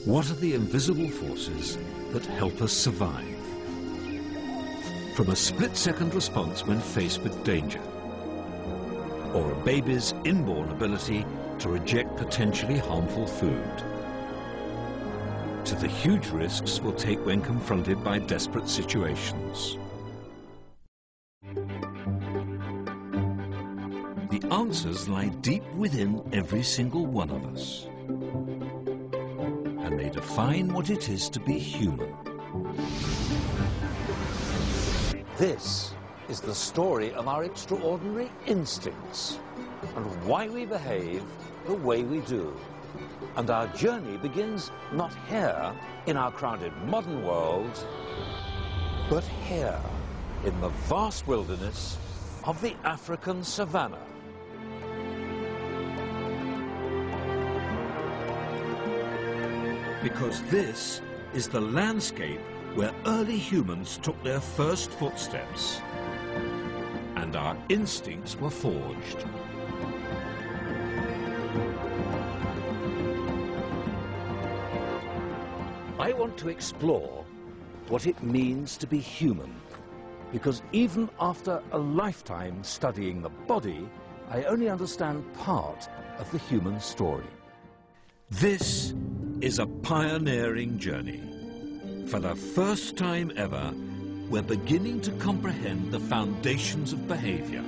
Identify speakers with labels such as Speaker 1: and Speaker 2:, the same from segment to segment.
Speaker 1: What are the invisible forces that help us survive? From a split-second response when faced with danger, or a baby's inborn ability to reject potentially harmful food, to the huge risks we'll take when confronted by desperate situations. The answers lie deep within every single one of us, and they define what it is to be human.
Speaker 2: This is the story of our extraordinary instincts and why we behave the way we do. And our journey begins not here in our crowded modern world, but here in the vast wilderness of the African savannah.
Speaker 1: Because this is the landscape where early humans took their first footsteps and our instincts were forged.
Speaker 2: I want to explore what it means to be human, because even after a lifetime studying the body, I only understand part of the human story.
Speaker 1: This is a pioneering journey. For the first time ever, we're beginning to comprehend the foundations of behavior,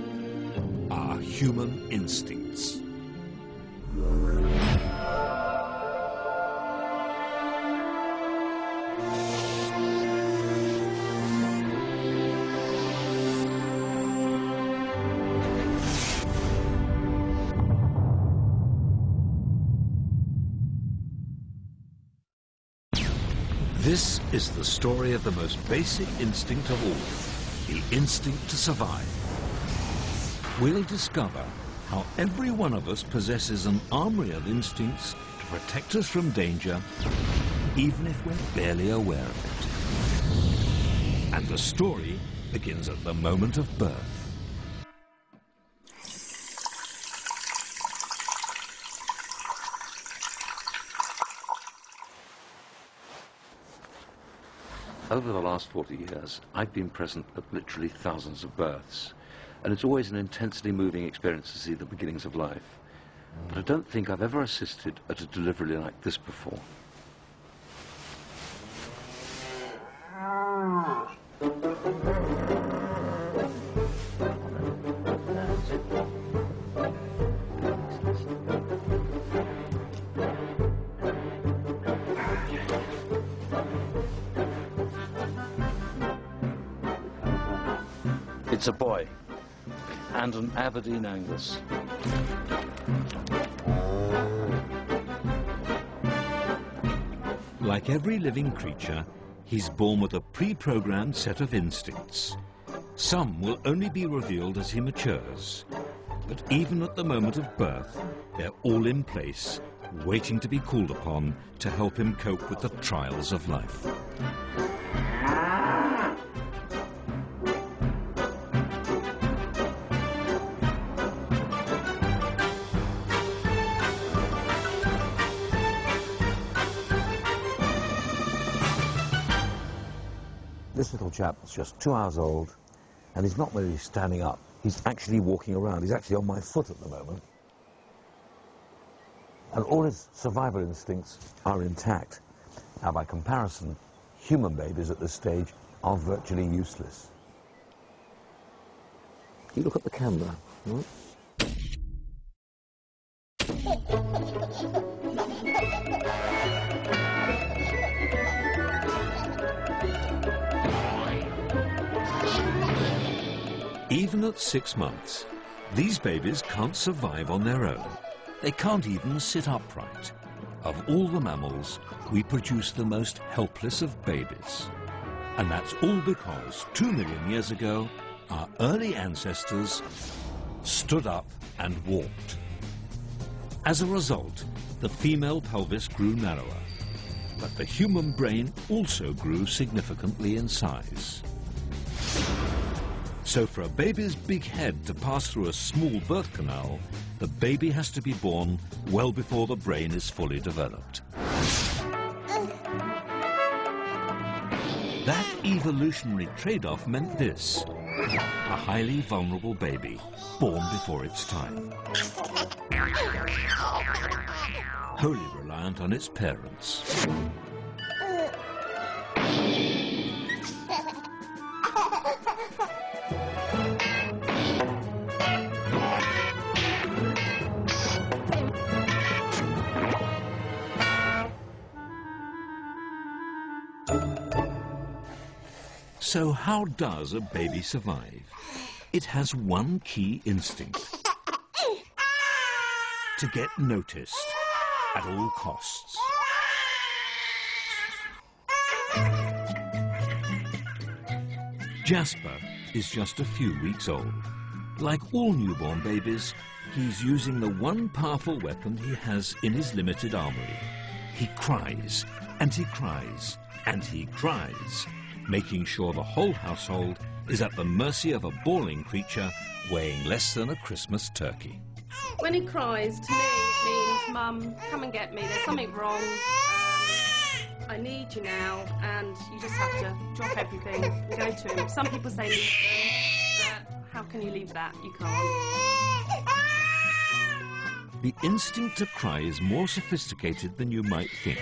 Speaker 1: our human instincts. This is the story of the most basic instinct of all, the instinct to survive. We'll discover how every one of us possesses an armory of instincts to protect us from danger, even if we're barely aware of it. And the story begins at the moment of birth.
Speaker 3: Over the last 40 years, I've been present at literally thousands of births, and it's always an intensely moving experience to see the beginnings of life. But I don't think I've ever assisted at a delivery like this before.
Speaker 2: It's a boy, and an Aberdeen Angus.
Speaker 1: Like every living creature, he's born with a pre-programmed set of instincts. Some will only be revealed as he matures, but even at the moment of birth, they're all in place, waiting to be called upon to help him cope with the trials of life.
Speaker 4: This little chap is just 2 hours old, and he's not really standing up. He's actually walking around. He's actually on my foot at the moment. And all his survival instincts are intact. Now, by comparison, human babies at this stage are virtually useless. You look at the camera, right?
Speaker 1: Even at 6 months, these babies can't survive on their own. They can't even sit upright. Of all the mammals, we produce the most helpless of babies. And that's all because 2 million years ago, our early ancestors stood up and walked. As a result, the female pelvis grew narrower, but the human brain also grew significantly in size. So for a baby's big head to pass through a small birth canal, the baby has to be born well before the brain is fully developed. evolutionary trade-off meant this: a highly vulnerable baby, born before its time. Wholly reliant on its parents. So how does a baby survive? It has one key instinct: to get noticed at all costs. Jasper is just a few weeks old. Like all newborn babies, he's using the one powerful weapon he has in his limited armory. He cries, and he cries, and he cries, making sure the whole household is at the mercy of a bawling creature weighing less than a Christmas turkey.
Speaker 5: When he cries, to me it means, Mum, come and get me, there's something wrong, I need you now, and you just have to drop everything and go to him. Some people say leave them, but how can you leave that? You can't.
Speaker 1: The instinct to cry is more sophisticated than you might think.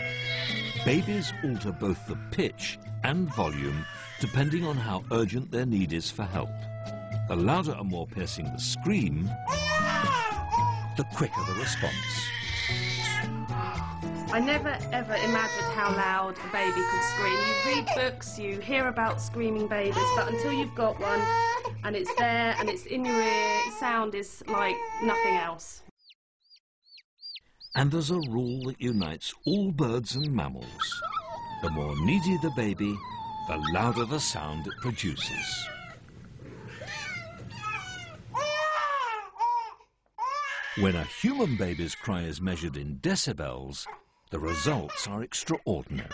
Speaker 1: Babies alter both the pitch and volume depending on how urgent their need is for help. The louder and more piercing the scream, the quicker the response.
Speaker 5: I never ever imagined how loud a baby could scream. You read books, you hear about screaming babies, but until you've got one and it's there and it's in your ear, sound is like nothing else.
Speaker 1: And there's a rule that unites all birds and mammals. The more needy the baby, the louder the sound it produces. When a human baby's cry is measured in decibels, the results are extraordinary.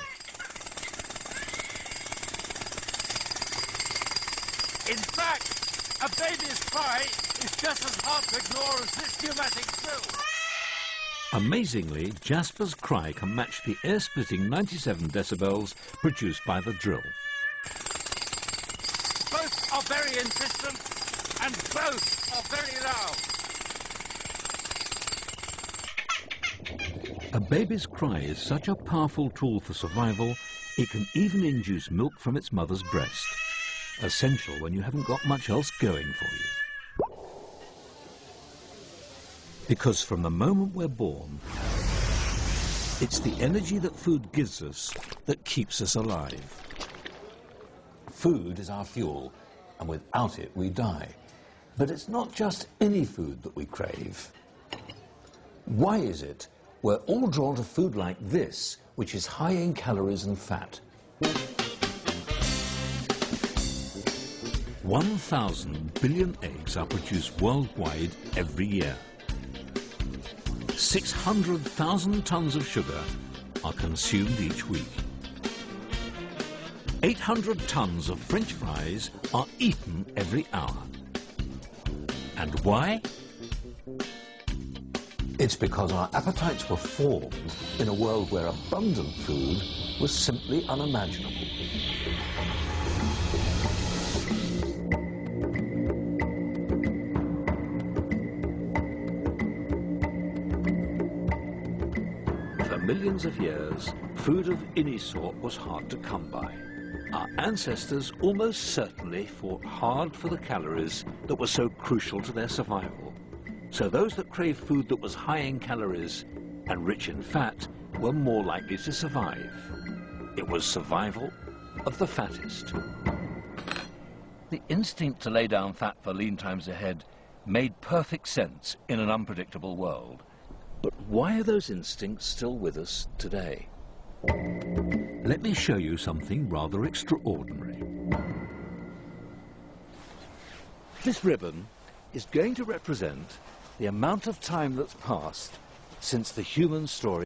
Speaker 2: In fact, a baby's cry is just as hard to ignore as this pneumatic drill.
Speaker 1: Amazingly, Jasper's cry can match the ear-splitting 97 decibels produced by the drill.
Speaker 2: Both are very insistent and both are very loud.
Speaker 1: A baby's cry is such a powerful tool for survival, it can even induce milk from its mother's breast. Essential when you haven't got much else going for you. Because from the moment we're born, it's the energy that food gives us that keeps us alive.
Speaker 2: Food is our fuel, and without it we die. But it's not just any food that we crave. Why is it we're all drawn to food like this, which is high in calories and fat?
Speaker 1: 1,000 billion eggs are produced worldwide every year. 600,000 tons of sugar are consumed each week. 800 tons of French fries are eaten every hour. And why?
Speaker 2: It's because our appetites were formed in a world where abundant food was simply unimaginable.
Speaker 1: For millions of years, food of any sort was hard to come by. Our ancestors almost certainly fought hard for the calories that were so crucial to their survival. So those that craved food that was high in calories and rich in fat were more likely to survive. It was survival of the fattest. The instinct to lay down fat for lean times ahead made perfect sense in an unpredictable world. But why are those instincts still with us today? Let me show you something rather extraordinary. This ribbon is going to represent the amount of time that's passed since the human story